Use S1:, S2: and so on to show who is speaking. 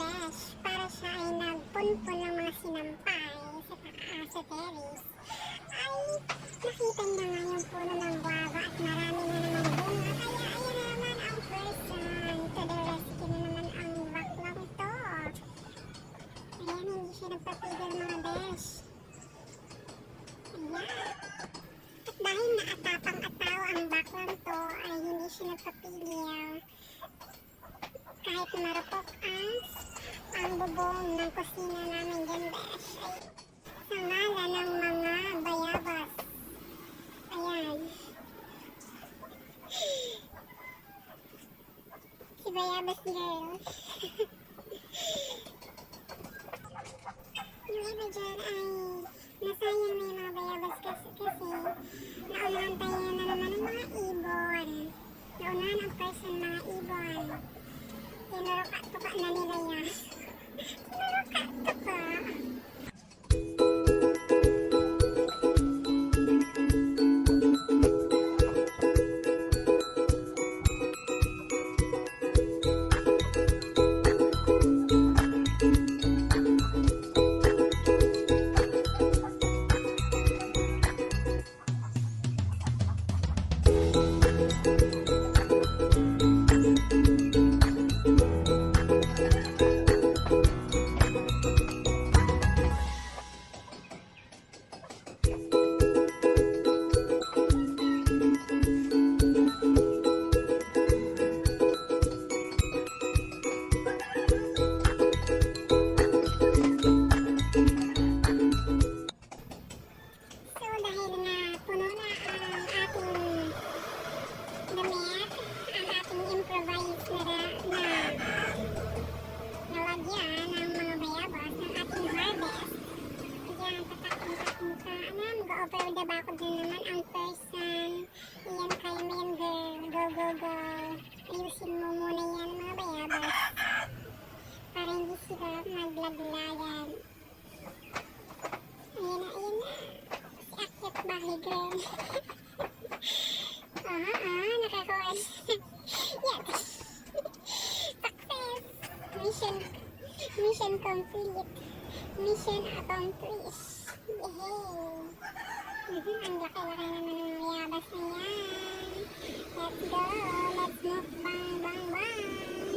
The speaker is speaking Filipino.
S1: besh para siya ay nagpunpun ng mga sinampay sa taas sa terrace, ay nakita niya nga yung puno ng guava at marami na naman bunga. Kaya ayun na naman ang person to the rescue na naman ang baklang to. Ayan, hindi siya nagpapigil mga besh. Ayan. At dahil naatapang at tao ang baklang to, ay hindi siya nagpapigil. Kahit marupok ang bubong ng kusina namin dyan, besh, ay sa ngalan ng mga bayabas. Ayan. Si Bayabas girl. Yung iba dyan ay nasayang na yung mga bayabas kasi naunahan tayo na naman ng mga ibon. Naunahan ang person mga ibon. Tinuruka-tuka na nila yan. Tinuruka-tuka. Over the back din naman ang person. Iyan kayo mo yan girl. Go, go, go. Ayusin mo muna yan mga bayabas. Para hindi sila maglaglagan. Ayan na, ayan na. Si akyat bahay girl. Nakakuha. Yes. Success. Mission complete. Mission accomplished. Yay! Ang laki-laki naman ng bayabas na yan. Let's go! Let's move! Bang, bang, bang!